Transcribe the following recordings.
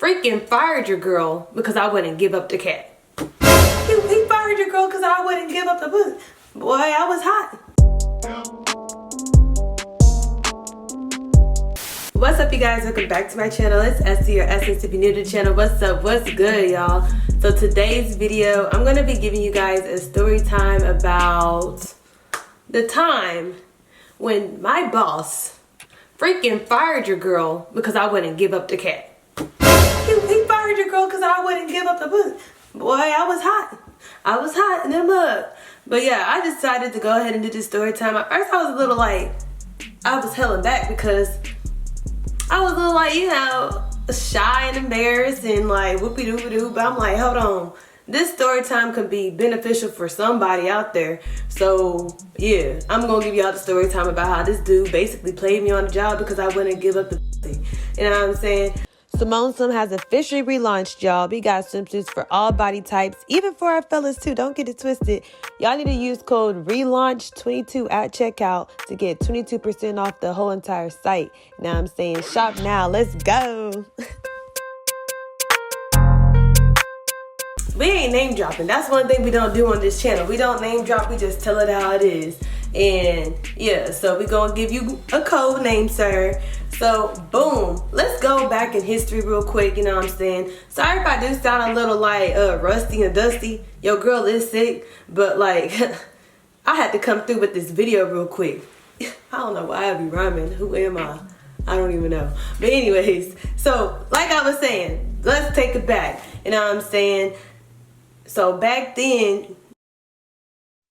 freaking fired your girl because I wouldn't give up the cat. He fired your girl because I wouldn't give up the pussy. Boy, I was hot. What's up, you guys? Welcome back to my channel. It's Essie or Essence if you're new to the channel. What's up? What's good, y'all? So today's video, I'm going to be giving you guys a story time about the time when my boss freaking fired your girl because I wouldn't give up the cat. He fired your girl because I wouldn't give up the pussy. Boy, I was hot. I was hot in the mug. But yeah, I decided to go ahead and do this story time. At first I was a little like, I was held back because I was a little like, you know, shy and embarrassed and like whoopie-doopie-doo. But I'm like, hold on. This story time could be beneficial for somebody out there. So yeah, I'm gonna give y'all the story time about how this dude basically played me on the job because I wouldn't give up the pussy. You know what I'm saying? Simone has officially relaunched, y'all. We got swimsuits for all body types, even for our fellas too. Don't get it twisted. Y'all need to use code RELAUNCH22 at checkout to get 22% off the whole entire site. Now I'm saying shop now. Let's go. We ain't name dropping. That's one thing we don't do on this channel. We don't name drop. We just tell it how it is. And yeah, so we're gonna give you a code name, sir. So boom, let's go back in history real quick. You know what I'm saying? Sorry if I do sound a little like rusty and dusty. Your girl is sick, but like I had to come through with this video real quick. I don't know why I be rhyming. Who am I? I don't even know. But anyways, so like I was saying, let's take it back. You know what I'm saying? So back then,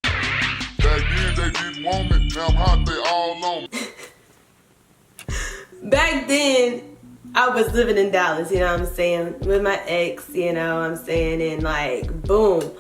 they didn't want me, now I'm hot, they all on me. Back then, I was living in Dallas, you know what I'm saying, with my ex, you know what I'm saying, and like, boom,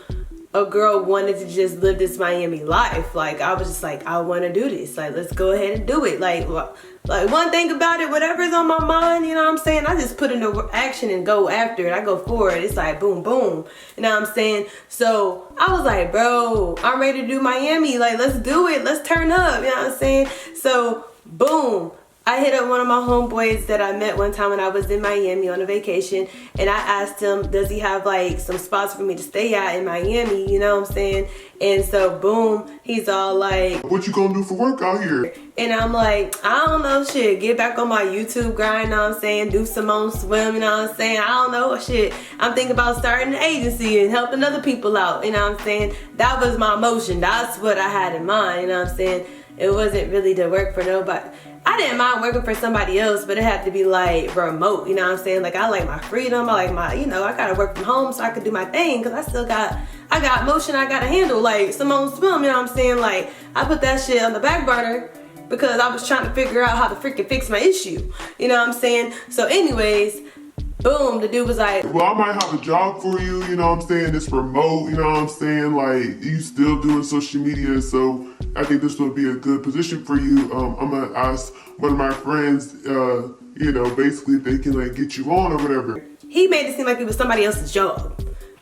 a girl wanted to just live this Miami life. Like, I was just like, I want to do this. Like, let's go ahead and do it. Like one thing about it, whatever's on my mind, you know what I'm saying, I just put into action and go after it. I go for it. It's like, boom, boom. You know what I'm saying? So, I was like, bro, I'm ready to do Miami. Like, let's do it. Let's turn up. You know what I'm saying? So, boom. I hit up one of my homeboys that I met one time when I was in Miami on a vacation, and I asked him, does he have like some spots for me to stay at in Miami, you know what I'm saying? And so boom, he's all like, what you gonna do for work out here? And I'm like, I don't know, shit, get back on my YouTube grind, you know what I'm saying, do Simone swim, you know what I'm saying, I don't know, shit, I'm thinking about starting an agency and helping other people out, you know what I'm saying? That was my motion, that's what I had in mind, you know what I'm saying? It wasn't really to work for nobody. I didn't mind working for somebody else, but it had to be like remote, you know what I'm saying? Like, I like my freedom, I like my, you know, I gotta work from home so I could do my thing, because I got motion I gotta handle, like Simone swim, you know what I'm saying? Like, I put that shit on the back burner because I was trying to figure out how to freaking fix my issue, you know what I'm saying? So anyways, boom, the dude was like, well, I might have a job for you, you know what I'm saying? It's remote, you know what I'm saying? Like, you still doing social media, so I think this will be a good position for you. I'm gonna ask one of my friends, you know, basically if they can like get you on or whatever. He made it seem like it was somebody else's job.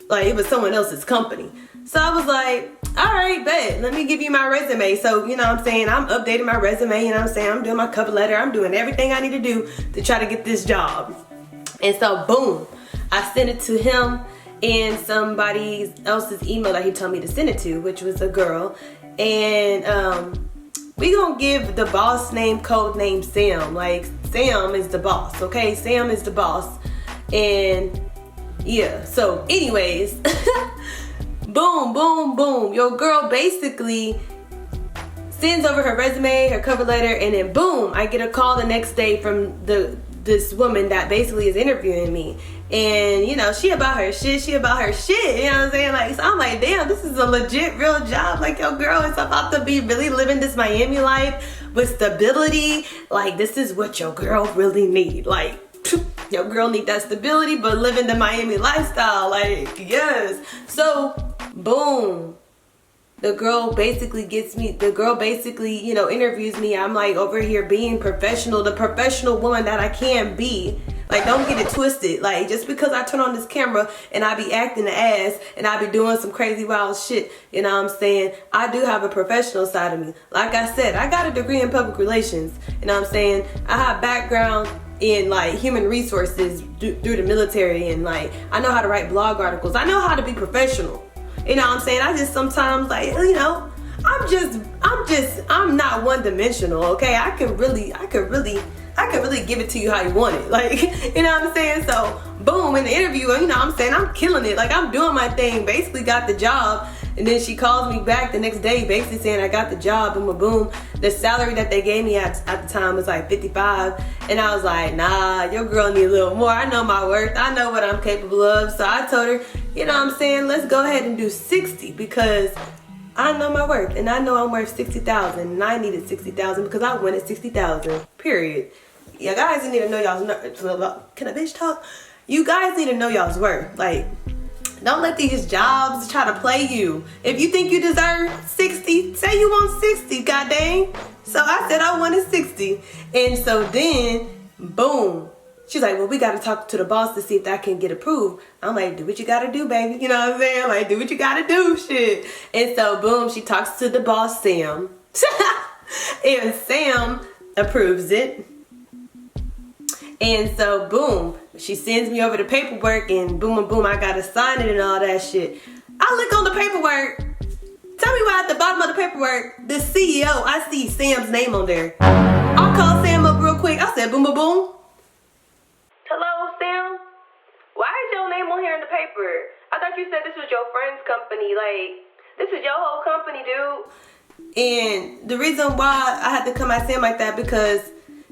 Like, it was someone else's company. So I was like, all right, bet, let me give you my resume. So, you know what I'm saying, I'm updating my resume, you know what I'm saying, I'm doing my cover letter, I'm doing everything I need to do to try to get this job. And so, boom, I sent it to him and somebody else's email that he told me to send it to, which was a girl. And we gonna give the boss name, code name Sam. Like, Sam is the boss, okay? Sam is the boss. And yeah, so anyways, boom, boom, boom. Your girl basically sends over her resume, her cover letter, and then boom, I get a call the next day from this woman that basically is interviewing me. And you know, she about her shit, you know what I'm saying? Like, so I'm like, damn, this is a legit real job. Like, your girl is about to be really living this Miami life with stability. Like, this is what your girl really need. Like, your girl need that stability, but living the Miami lifestyle. Like, yes. So boom, the girl basically you know, interviews me. I'm like over here being professional, the professional woman that I can be. Like, don't get it twisted. Like, just because I turn on this camera and I be acting the ass and I be doing some crazy wild shit, you know what I'm saying? I do have a professional side of me. Like I said, I got a degree in public relations, you know what I'm saying? I have background in like human resources through the military, and like I know how to write blog articles. I know how to be professional. You know what I'm saying? I just sometimes like, you know, I'm not one dimensional, okay? I could really give it to you how you want it. Like, you know what I'm saying? So boom, in the interview, you know what I'm saying, I'm killing it. Like, I'm doing my thing, basically got the job. And then she calls me back the next day basically saying I got the job, boom, boom. The salary that they gave me at the time was like 55. And I was like, nah, your girl need a little more. I know my worth. I know what I'm capable of. So I told her, you know what I'm saying, let's go ahead and do 60 because I know my worth. And I know I'm worth 60,000. And I needed 60,000 because I wanted 60,000, period. Yeah, guys need to know y'all's worth. Can a bitch talk? You guys need to know y'all's worth. Like, don't let these jobs try to play you. If you think you deserve 60, say you want 60, goddamn. So I said I wanted 60. And so then, boom. She's like, well, we got to talk to the boss to see if that can get approved. I'm like, do what you got to do, baby. You know what I'm saying? Like, do what you got to do, shit. And so, boom, she talks to the boss, Sam. And Sam approves it. And so, boom, she sends me over the paperwork and boom, boom, boom, I gotta sign it and all that shit. I look on the paperwork. Tell me why at the bottom of the paperwork, the CEO, I see Sam's name on there. I call Sam up real quick. I said, boom, boom, boom. Hello, Sam? Why is your name on here in the paper? I thought you said this was your friend's company. Like, this is your whole company, dude. And the reason why I had to come at Sam like that because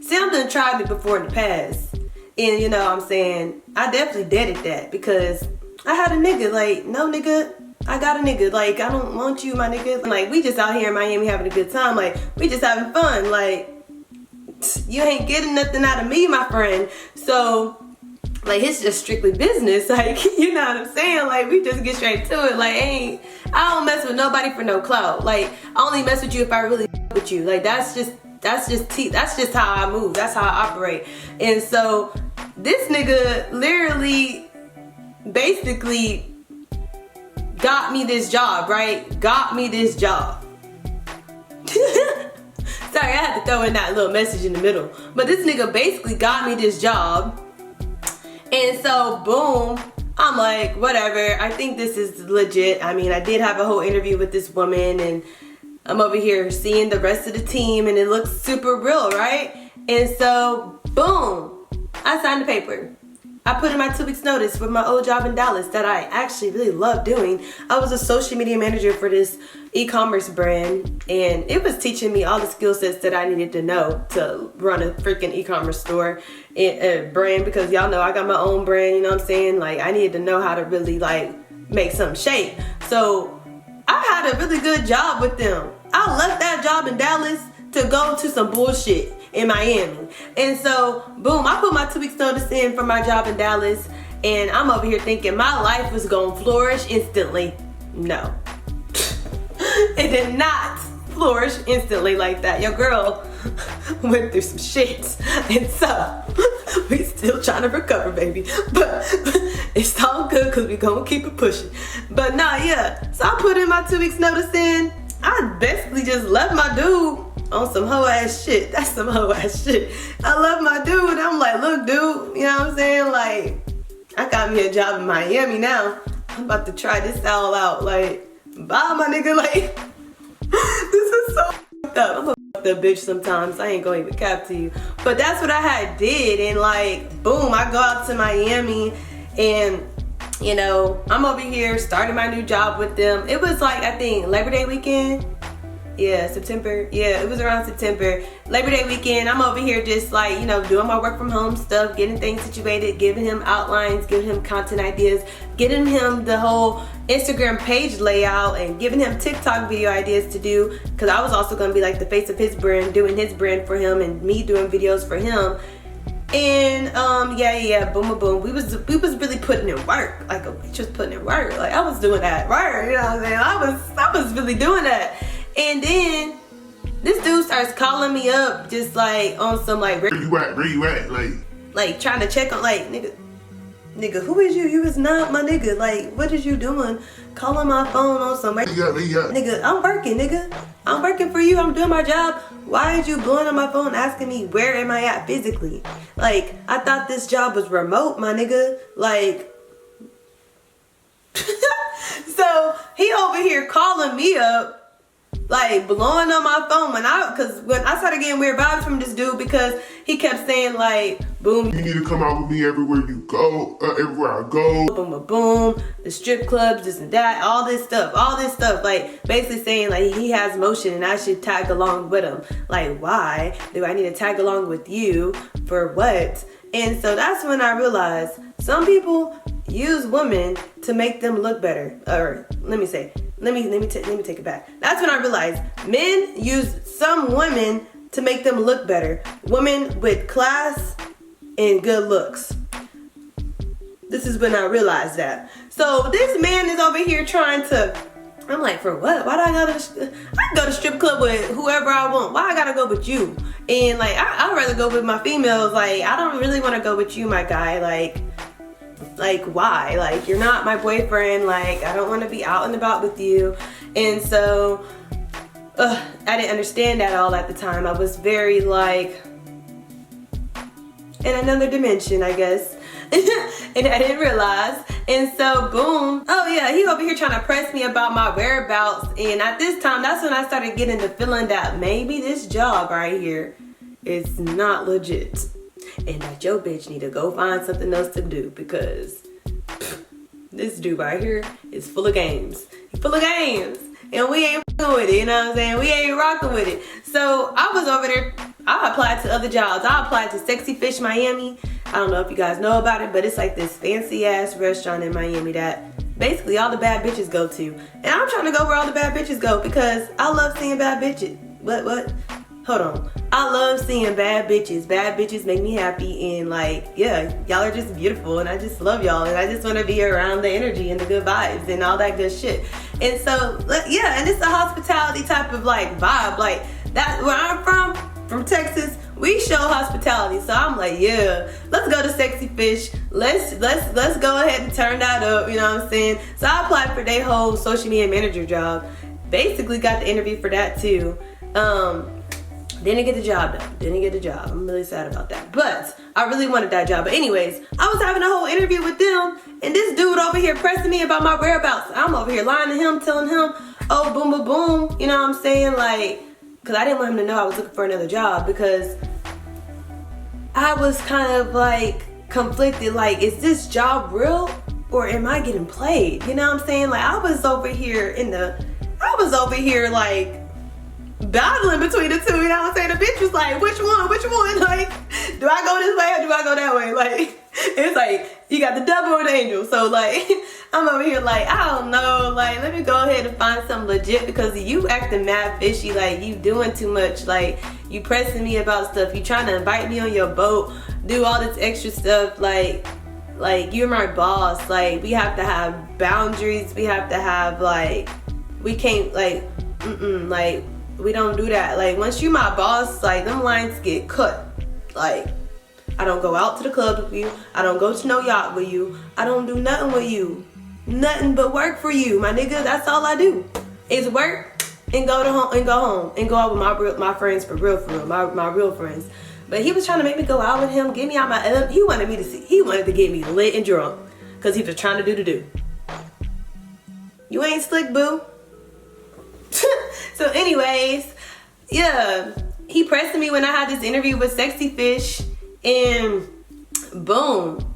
Sam done tried me before in the past. And you know what I'm saying, I definitely deaded that because I had a nigga. Like, no nigga, I got a nigga. Like, I don't want you, my nigga. Like, we just out here in Miami having a good time. Like, we just having fun. Like, you ain't getting nothing out of me, my friend. So, like, it's just strictly business. Like, you know what I'm saying? Like, we just get straight to it. Like, I don't mess with nobody for no clout. Like, I only mess with you if I really with you. Like, that's just how I move. That's how I operate. And so this nigga literally basically got me this job, right? Got me this job. Sorry, I had to throw in that little message in the middle. But this nigga basically got me this job. And so boom, I'm like, whatever. I think this is legit. I mean, I did have a whole interview with this woman and I'm over here seeing the rest of the team and it looks super real, right? And so, boom, I signed the paper. I put in my 2 weeks notice for my old job in Dallas that I actually really love doing. I was a social media manager for this e-commerce brand and it was teaching me all the skill sets that I needed to know to run a freaking e-commerce store and brand because y'all know I got my own brand, you know what I'm saying? Like, I needed to know how to really like make something shake. So I had a really good job with them. I left that job in Dallas to go to some bullshit in Miami. And so, boom, I put my 2 weeks notice in for my job in Dallas and I'm over here thinking my life was gonna flourish instantly. No. It did not flourish instantly like that. Your girl went through some shit. And so, we still trying to recover, baby. But it's all good because we gonna keep it pushing. But nah, yeah. So I put in my 2 weeks notice in. I basically just left my dude on some hoe ass shit. That's some hoe ass shit. I left my dude and I'm like, look dude, you know what I'm saying? Like, I got me a job in Miami now. I'm about to try this all out. Like, bye my nigga. Like, this is so f***ed up. I'm a f***ed up bitch sometimes. I ain't gonna even cap to you. But that's what I had did. And like, boom, I go out to Miami and you know, I'm over here starting my new job with them. It was like, I think, Labor Day weekend. Yeah, September. Yeah, it was around September. Labor Day weekend, I'm over here just like, you know, doing my work from home stuff, getting things situated, giving him outlines, giving him content ideas, getting him the whole Instagram page layout and giving him TikTok video ideas to do. Because I was also going to be like the face of his brand, doing his brand for him and me doing videos for him. And yeah, boom, boom. We was really putting in work. Like, just putting in work. Like, I was doing that work, you know what I'm saying? I was really doing that. And then this dude starts calling me up just like on some like where you at? Like trying to check on like nigga, who is you? You is not my nigga. Like, what is you doing? Calling my phone on some nigga, I'm working, nigga. I'm working for you. I'm doing my job. why are you blowing on my phone asking me where am I at physically? Like, I thought this job was remote, my nigga. Like, so he over here calling me up, like blowing on my phone when I started getting weird vibes from this dude because he kept saying like, boom, you need to come out with me everywhere you go, everywhere I go. Boom, boom, boom, the strip clubs, this and that, all this stuff, like basically saying like he has motion and I should tag along with him. Like, why do I need to tag along with you for what? And so that's when I realized some people use women to make them look better. Or let me take it back. That's when I realized men use some women to make them look better. Women with class and good looks. This is when I realized that. So this man is over here trying to, I'm like, for what? Why do I go to strip club with whoever I want? Why I gotta go with you? And like, I'd rather go with my females. Like, I don't really want to go with you, my guy. Like why? Like, you're not my boyfriend. Like, I don't want to be out and about with you. And so I didn't understand that all at the time. I was very like in another dimension, I guess. And I didn't realize. And so boom, oh yeah, he over here trying to press me about my whereabouts. And at this time, that's when I started getting the feeling that maybe this job right here is not legit, and that your bitch need to go find something else to do, because this dude right here is full of games. He's full of games, and we ain't fucking with it, you know what I'm saying? We ain't rocking with it. So I was over there, I applied to other jobs. I applied to Sexy Fish Miami. I don't know if you guys know about it, but it's like this fancy ass restaurant in Miami that basically all the bad bitches go to. And I'm trying to go where all the bad bitches go because I love seeing bad bitches. What? Hold on. I love seeing bad bitches. Bad bitches make me happy, and like, yeah, y'all are just beautiful, and I just love y'all, and I just want to be around the energy and the good vibes and all that good shit. And so, yeah, and it's a hospitality type of like vibe. Like that, where I'm from Texas, we show hospitality. So I'm like, yeah, let's go to Sexy Fish. Let's go ahead and turn that up, you know what I'm saying? So I applied for their whole social media manager job. Basically got the interview for that too. Didn't get the job though. Didn't get the job. I'm really sad about that. But I really wanted that job. But anyways, I was having a whole interview with them, and this dude over here pressing me about my whereabouts. I'm over here lying to him, telling him, oh, boom, boom, boom. You know what I'm saying? Like, because I didn't want him to know I was looking for another job, because I was kind of like conflicted. Like, is this job real or am I getting played? You know what I'm saying? Like, I was over here like battling between the two, you know what I'm saying? The bitch was like, which one? Like, do I go this way or do I go that way? Like, it's like, you got the devil or the angel. So like, I'm over here like, I don't know, like, let me go ahead and find something legit, because you acting mad fishy, like, you doing too much, like, you pressing me about stuff, you trying to invite me on your boat, do all this extra stuff, like you're my boss, like, we have to have boundaries, we have to have, like, we can't, like, like, we don't do that. Like, once you my boss, like, them lines get cut. Like, I don't go out to the club with you. I don't go to no yacht with you. I don't do nothing with you. Nothing but work for you, my nigga. That's all I do. Is work and go home and go out with my friends for real, my real friends. But he was trying to make me go out with him, get me out my he wanted to get me lit and drunk, because he was trying to do the do. You ain't slick, boo. So anyways, yeah, he pressed me when I had this interview with Sexy Fish, and boom,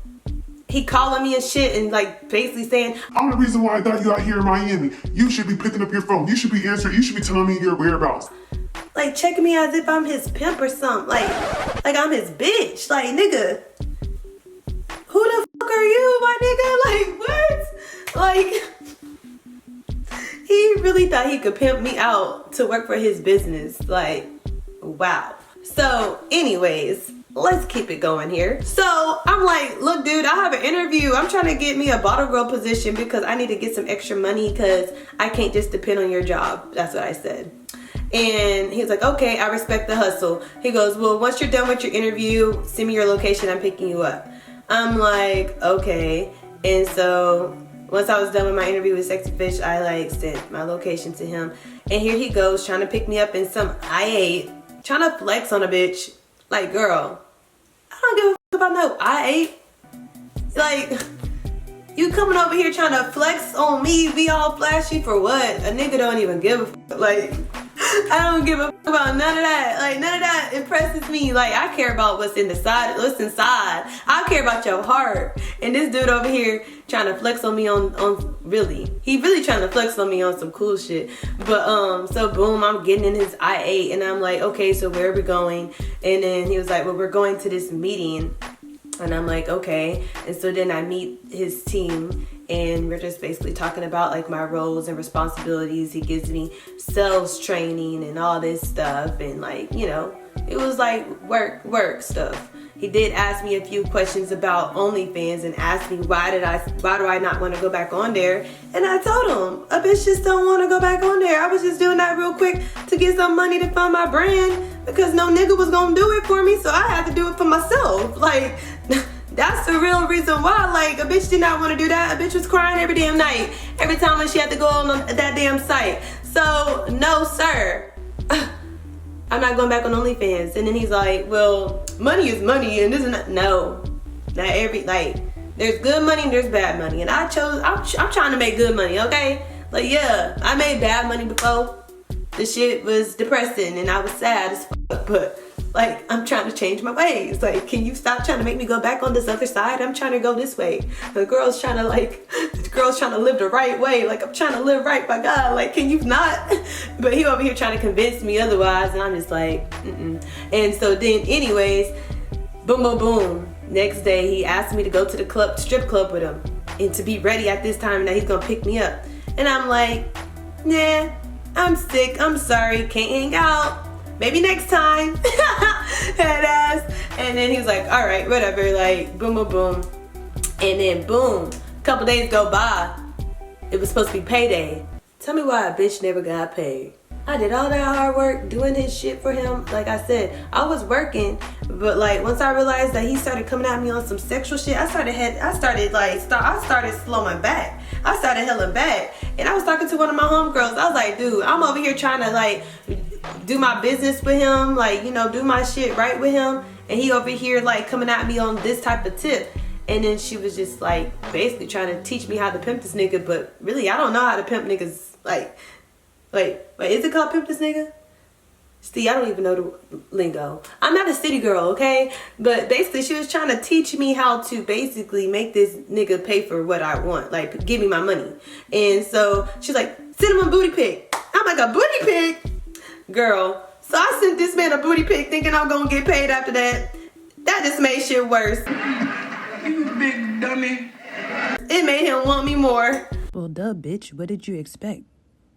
he calling me and shit, and like basically saying, I'm the reason why I got you out here in Miami. You should be picking up your phone. You should be answering. You should be telling me your whereabouts. Like, checking me as if I'm his pimp or something. Like I'm his bitch. Like, nigga, who the fuck are you, my nigga? Like, what? Like, he really thought he could pimp me out to work for his business. Like, wow. So anyways, let's keep it going here. So I'm like, look, dude, I have an interview. I'm trying to get me a bottle girl position because I need to get some extra money, because I can't just depend on your job. That's what I said. And he was like, okay, I respect the hustle. He goes, well, once you're done with your interview, send me your location. I'm picking you up. I'm like, okay. And so once I was done with my interview with Sexy Fish, I like sent my location to him. And here he goes trying to pick me up in some IA trying to flex on a bitch. Like, girl, I don't give a fuck about no I8. Like, you coming over here trying to flex on me, be all flashy for what? A nigga don't even give a fuck. Like, I don't give a fuck about none of that. Like, none of that impresses me. Like, I care about what's inside. I care about your heart. And this dude over here trying to flex on me on he really trying to flex on me on some cool shit. But so boom, I'm getting in his I8 and I'm like, okay, so where are we going? And then he was like, well, we're going to this meeting. And I'm like, okay. And so then I meet his team and we're just basically talking about like my roles and responsibilities. He gives me sales training and all this stuff. And like, you know, it was like work stuff. He did ask me a few questions about OnlyFans and asked me why do I not want to go back on there? And I told him, a bitch just don't want to go back on there. I was just doing that real quick to get some money to fund my brand because no nigga was gonna do it for me, so I had to do it for myself. Like, that's the real reason why. Like, a bitch did not want to do that. A bitch was crying every damn night, every time when she had to go on that damn site. So, no sir. I'm not going back on OnlyFans. And then he's like, well, money is money and this is not, no. Not every, like, there's good money and there's bad money. And I'm trying to make good money, okay? Like, yeah, I made bad money before. The shit was depressing and I was sad as fuck, but like, I'm trying to change my ways. Like, can you stop trying to make me go back on this other side? I'm trying to go this way. The girl's trying to live the right way. Like, I'm trying to live right by God. Like, can you not? But he over here trying to convince me otherwise. And I'm just like, And so then anyways, boom, boom, boom. Next day, he asked me to go to the strip club with him and to be ready at this time that he's gonna pick me up. And I'm like, nah, I'm sick. I'm sorry. Can't hang out. Maybe next time. Head ass. And then he was like, all right, whatever. Like, boom, boom, boom. And then boom, a couple days go by. It was supposed to be payday. Tell me why a bitch never got paid. I did all that hard work doing his shit for him. Like I said, I was working, but like once I realized that he started coming at me on some sexual shit, I started slowing back. I started hella back. And I was talking to one of my homegirls. I was like, dude, I'm over here trying to like do my business with him, like, you know, do my shit right with him. And he over here like coming at me on this type of tip. And then she was just like basically trying to teach me how to pimp this nigga, but really I don't know how to pimp niggas. Like, wait, is it called pimp this nigga? See, I don't even know the lingo. I'm not a city girl, okay? But basically she was trying to teach me how to basically make this nigga pay for what I want, like give me my money. And so she's like, send him a booty pic. I'm like, a booty pic? Girl, so I sent this man a booty pic thinking I'm gonna get paid after that. That just made shit worse. You big dummy. It made him want me more. Well, duh, bitch. What did you expect?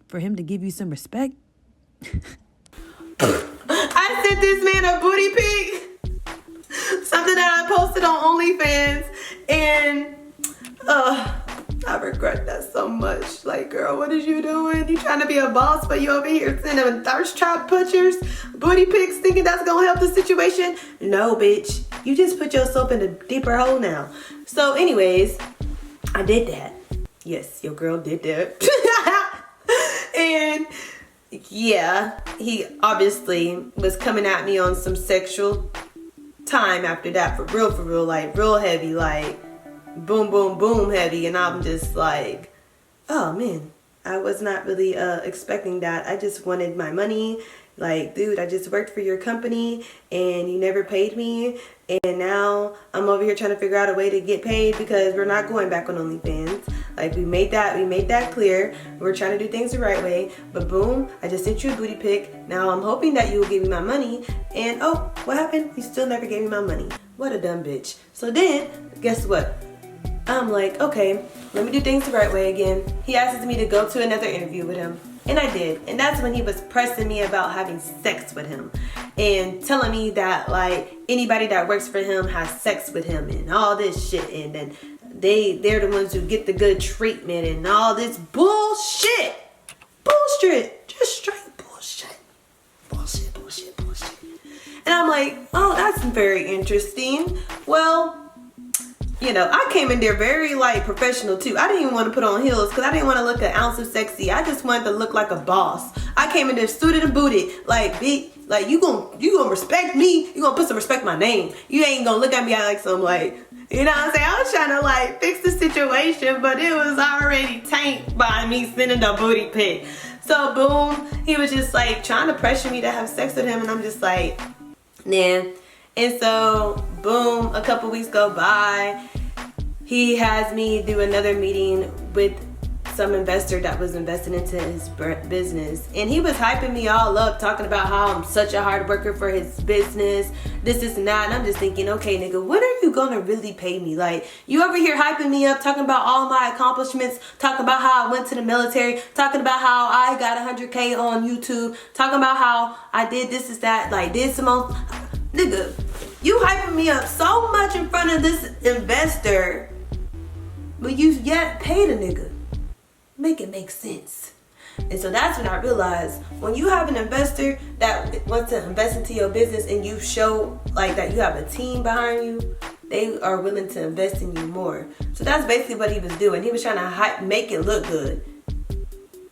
For him to give you some respect? I sent this man a booty pic. Something that I posted on OnlyFans. And, I regret that so much. Like, girl, what is you doing? You trying to be a boss, but you over here sending thirst trap pictures, booty pics, thinking that's gonna help the situation? No, bitch. You just put yourself in a deeper hole now. So, anyways, I did that. Yes, your girl did that. And yeah, he obviously was coming at me on some sexual time after that, for real, like real heavy, like boom, boom, boom heavy. And I'm just like, oh man, I was not really expecting that. I just wanted my money. Like, dude, I just worked for your company and you never paid me. And now I'm over here trying to figure out a way to get paid because we're not going back on OnlyFans. Like, we made that clear. We're trying to do things the right way. But boom, I just sent you a booty pic. Now I'm hoping that you will give me my money. And oh, what happened? You still never gave me my money. What a dumb bitch. So then, guess what? I'm like, okay, let me do things the right way again. He asks me to go to another interview with him. And I did. And that's when he was pressing me about having sex with him. And telling me that, like, anybody that works for him has sex with him and all this shit. And then they're the ones who get the good treatment and all this bullshit. Bullshit. Just straight bullshit. Bullshit. And I'm like, oh, that's very interesting. Well, you know, I came in there very like professional too. I didn't even want to put on heels because I didn't want to look an ounce of sexy. I just wanted to look like a boss. I came in there suited and booted, like you gonna respect me. You gonna put some respect in my name. You ain't gonna look at me like some like, you know what I'm saying? I was trying to like fix the situation, but it was already tanked by me sending the booty pic. So boom, he was just like trying to pressure me to have sex with him, and I'm just like, nah. And so boom, a couple weeks go by. He has me do another meeting with some investor that was investing into his business, and he was hyping me all up, talking about how I'm such a hard worker for his business, this and that. And I'm just thinking, okay nigga, when are you gonna really pay me? Like, you over here hyping me up, talking about all my accomplishments, talking about how I went to the military, talking about how I got 100K on YouTube, talking about how I did this is that, like did Simone. Nigga, you hyping me up so much in front of this investor, but you yet paid a nigga. Make it make sense. And so that's when I realized, when you have an investor that wants to invest into your business and you show like that you have a team behind you, they are willing to invest in you more. So that's basically what he was doing. He was trying to make it look good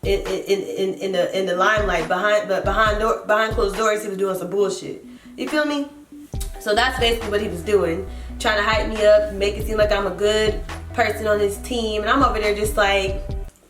in the limelight, behind closed doors he was doing some bullshit. You feel me? So that's basically what he was doing, trying to hype me up, make it seem like I'm a good person on his team, and I'm over there just like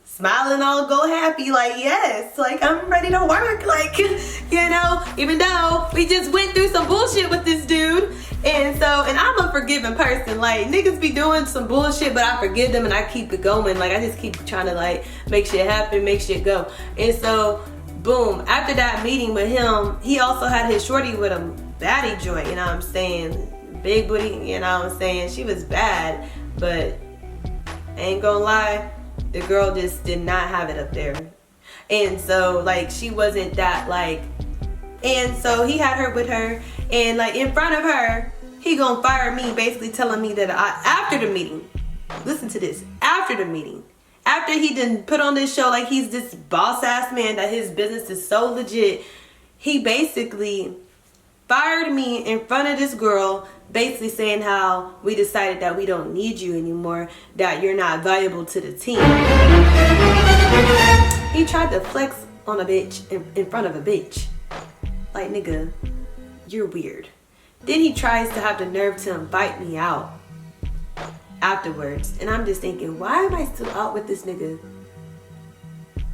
smiling all go happy, like yes, like I'm ready to work, like, you know, even though we just went through some bullshit with this dude. And I'm a forgiving person. Like, niggas be doing some bullshit, but I forgive them and I keep it going. Like, I just keep trying to like make shit happen, make shit go. And so boom, after that meeting with him, he also had his shorty with him, baddie joint, you know what I'm saying, big booty, you know what I'm saying. She was bad, but I ain't gonna lie, the girl just did not have it up there. And so like she wasn't that like, and so he had her with her, and like in front of her, he gonna fire me, basically telling me that after the meeting, listen to this, after the meeting, after he done put on this show like he's this boss ass man, that his business is so legit, he basically fired me in front of this girl, basically saying how we decided that we don't need you anymore, that you're not valuable to the team. He tried to flex on a bitch in front of a bitch. Like, nigga, you're weird. Then he tries to have the nerve to invite me out afterwards. And I'm just thinking, why am I still out with this nigga?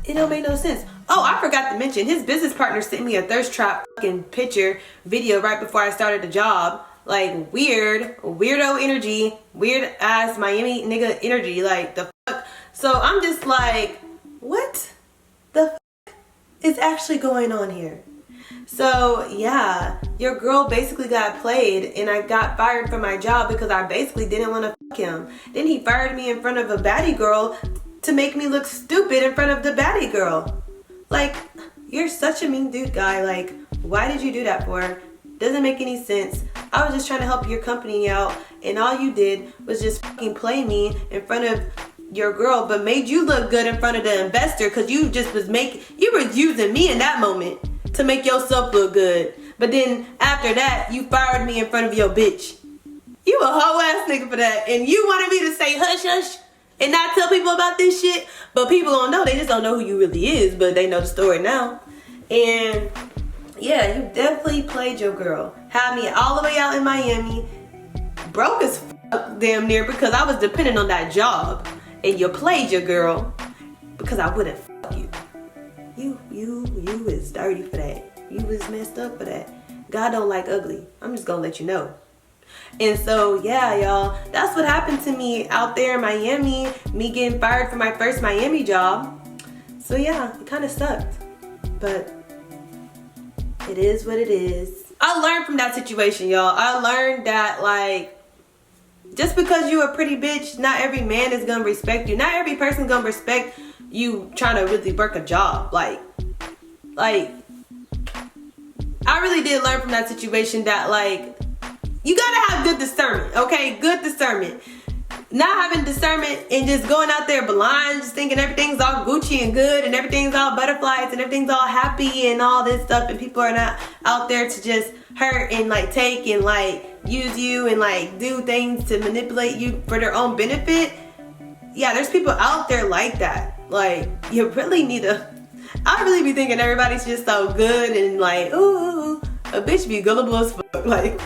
It don't make no sense. Oh, I forgot to mention, his business partner sent me a thirst trap fucking picture video right before I started the job. Like, weirdo energy, weird ass Miami nigga energy, like the fuck. So I'm just like, what the fuck is actually going on here? So yeah, your girl basically got played, and I got fired from my job because I basically didn't want to fuck him. Then he fired me in front of a baddie girl to make me look stupid in front of the baddie girl. Like, you're such a mean dude, guy. Like, why did you do that for? Doesn't make any sense. I was just trying to help your company out, and all you did was just fucking play me in front of your girl, but made you look good in front of the investor, because you just was you were using me in that moment to make yourself look good. But then after that, you fired me in front of your bitch. You a hoe ass nigga for that, and you wanted me to say hush hush and not tell people about this shit, but people don't know. They just don't know who you really is, but they know the story now. And yeah, you definitely played your girl. Had me all the way out in Miami, broke as fuck damn near, because I was dependent on that job. And you played your girl because I wouldn't fuck you. You was dirty for that. You was messed up for that. God don't like ugly. I'm just gonna let you know. And so yeah, y'all, that's what happened to me out there in Miami, me getting fired from my first Miami job. So yeah, it kind of sucked, but it is what it is. I learned from that situation, y'all. I learned that, like, just because you a pretty bitch, not every man is gonna respect you. Not every person gonna respect you trying to really work a job. Like, I really did learn from that situation that, like, you gotta have good discernment, okay? Good discernment. Not having discernment and just going out there blind, just thinking everything's all Gucci and good and everything's all butterflies and everything's all happy and all this stuff, and people are not out there to just hurt and like take and like use you and like do things to manipulate you for their own benefit, yeah, there's people out there like that. Like, you really need to, I really be thinking everybody's just so good and like, ooh, a bitch be gullible as fuck. Like,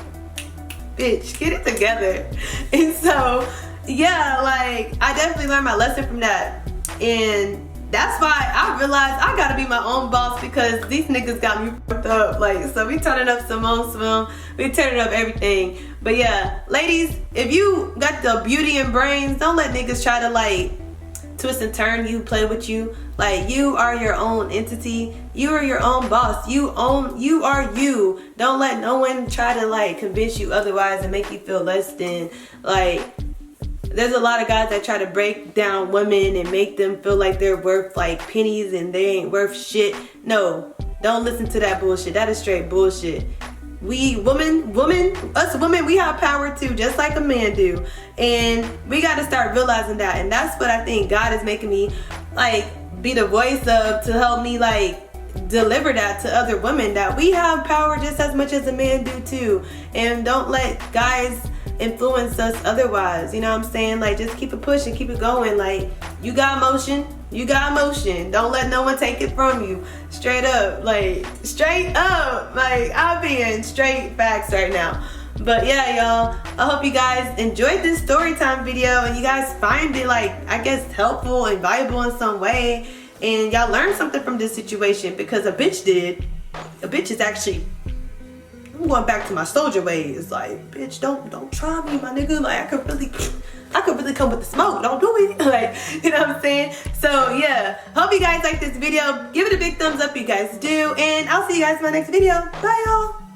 bitch, get it together. And so, yeah, like, I definitely learned my lesson from that. And that's why I realized I gotta be my own boss, because these niggas got me fucked up. Like, so we turning up Simone Swim, we turning up everything. But yeah, ladies, if you got the beauty and brains, don't let niggas try to like twist and turn you, play with you. Like, you are your own entity. You are your own boss. You are you. Don't let no one try to like convince you otherwise and make you feel less than. Like, there's a lot of guys that try to break down women and make them feel like they're worth like pennies and they ain't worth shit. No, don't listen to that bullshit. That is straight bullshit. We us women, we have power too, just like a man do. And we got to start realizing that. And that's what I think God is making me like be the voice of, to help me like deliver that to other women, that we have power just as much as a man do too. And don't let guys influence us otherwise. You know what I'm saying? Like, just keep it pushing, keep it going. Like, you got emotion, you got emotion. Don't let no one take it from you. Straight up, like, straight up. Like, I'm being straight facts right now. But yeah, y'all, I hope you guys enjoyed this story time video and you guys find it, like, I guess helpful and valuable in some way, and y'all learned something from this situation, because a bitch did. A bitch is actually, I'm going back to my soldier ways. Like, bitch, don't try me, my nigga. Like, I could really come with the smoke. Don't do it. Like, you know what I'm saying? So yeah, hope you guys like this video. Give it a big thumbs up if you guys do, and I'll see you guys in my next video. Bye, y'all.